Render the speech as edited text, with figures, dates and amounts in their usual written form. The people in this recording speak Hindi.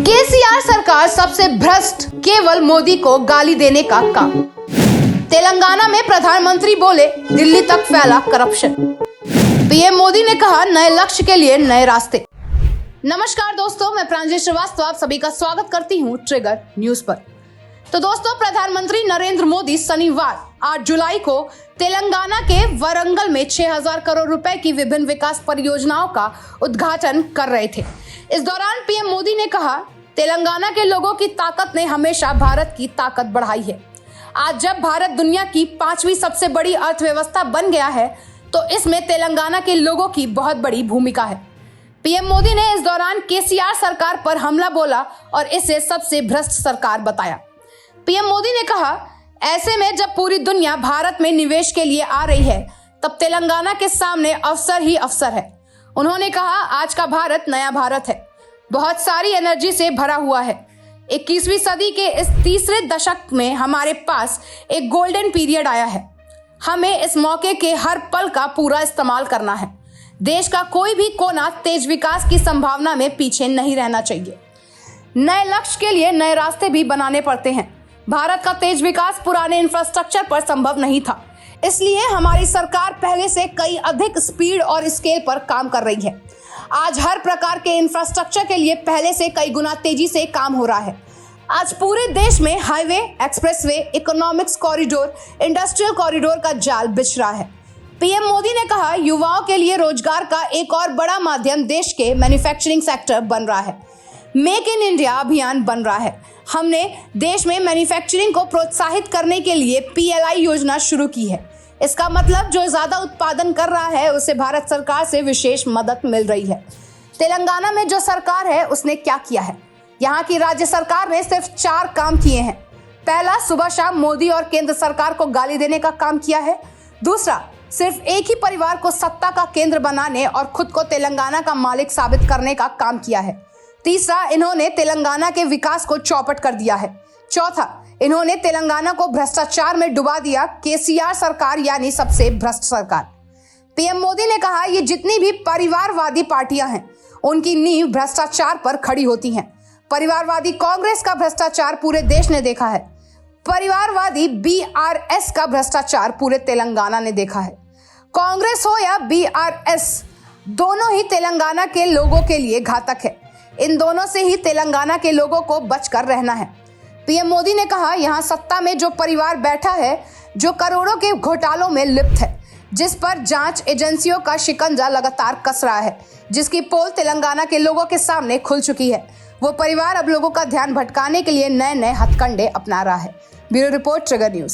केसीआर सरकार सबसे भ्रष्ट, केवल मोदी को गाली देने का काम। तेलंगाना में प्रधानमंत्री बोले दिल्ली तक फैला करप्शन। पीएम मोदी ने कहा नए लक्ष्य के लिए नए रास्ते। नमस्कार दोस्तों, मैं प्रांजलि श्रीवास्तव आप सभी का स्वागत करती हूँ ट्रिगर न्यूज पर। तो दोस्तों, प्रधानमंत्री नरेंद्र मोदी शनिवार 8 जुलाई को तेलंगाना के वरंगल में 6000 करोड़ रुपए की विभिन्न विकास परियोजनाओं का उद्घाटन कर रहे थे। इस दौरान पीएम मोदी ने कहा, तेलंगाना के लोगों की ताकत ने हमेशा भारत की ताकत बढ़ाई है। आज जब भारत दुनिया की 5वीं सबसे बड़ी अर्थव्यवस्था बन गया है, तो इसमें तेलंगाना के लोगों की बहुत बड़ी भूमिका है। पीएम मोदी ने इस दौरान केसीआर सरकार पर हमला बोला और इसे सबसे भ्रष्ट सरकार बताया। पीएम मोदी ने कहा, ऐसे में जब पूरी दुनिया भारत में निवेश के लिए आ रही है, तब तेलंगाना के सामने अवसर ही अवसर है। उन्होंने कहा, आज का भारत नया भारत है, बहुत सारी एनर्जी से भरा हुआ है। 21वीं सदी के इस तीसरे दशक में हमारे पास एक गोल्डन पीरियड आया है। हमें इस मौके के हर पल का पूरा इस्तेमाल करना है। देश का कोई भी कोना तेज विकास की संभावना में पीछे नहीं रहना चाहिए। नए लक्ष्य के लिए नए रास्ते भी बनाने पड़ते हैं। भारत का तेज विकास पुराने इंफ्रास्ट्रक्चर पर संभव नहीं था, इसलिए हमारी सरकार पहले से कई अधिक स्पीड और स्केल पर काम कर रही है। आज हर प्रकार के इंफ्रास्ट्रक्चर के लिए पहले से कई गुना तेजी से काम हो रहा है। आज पूरे देश में highway, expressway, economics corridor, industrial corridor का जाल बिछ रहा है। पीएम मोदी ने कहा, युवाओं के लिए रोजगार का एक और बड़ा माध्यम देश के मैन्युफैक्चरिंग सेक्टर बन रहा है। मेक इन इंडिया अभियान बन रहा है। हमने देश में मैन्युफैक्चरिंग को प्रोत्साहित करने के लिए PLI योजना शुरू की है। इसका मतलब जो ज्यादा उत्पादन कर रहा है उसे भारत सरकार से विशेष मदद मिल रही है। तेलंगाना में जो सरकार है उसने क्या किया है? यहाँ की राज्य सरकार ने सिर्फ 4 काम किए हैं। पहला, सुबह शाम मोदी और केंद्र सरकार को गाली देने का काम किया है। दूसरा, सिर्फ एक ही परिवार को सत्ता का केंद्र बनाने और खुद को तेलंगाना का मालिक साबित करने का काम किया है। तीसरा, इन्होंने तेलंगाना के विकास को चौपट कर दिया है। चौथा, इन्होंने तेलंगाना को भ्रष्टाचार में डुबा दिया। केसीआर सरकार यानी सबसे भ्रष्ट सरकार। पीएम मोदी ने कहा, ये जितनी भी परिवारवादी पार्टियां हैं, उनकी नींव भ्रष्टाचार पर खड़ी होती हैं। परिवारवादी कांग्रेस का भ्रष्टाचार पूरे देश ने देखा है। परिवारवादी BRS का भ्रष्टाचार पूरे तेलंगाना ने देखा है। कांग्रेस हो या BRS, दोनों ही तेलंगाना के लोगों के लिए घातक है। इन दोनों से ही तेलंगाना के लोगों को बचकर रहना है। पीएम मोदी ने कहा, यहाँ सत्ता में जो परिवार बैठा है, जो करोड़ों के घोटालों में लिप्त है, जिस पर जांच एजेंसियों का शिकंजा लगातार कस रहा है, जिसकी पोल तेलंगाना के लोगों के सामने खुल चुकी है, वो परिवार अब लोगों का ध्यान भटकाने के लिए नए नए हथकंडे अपना रहा है। Bureau report, trigger news.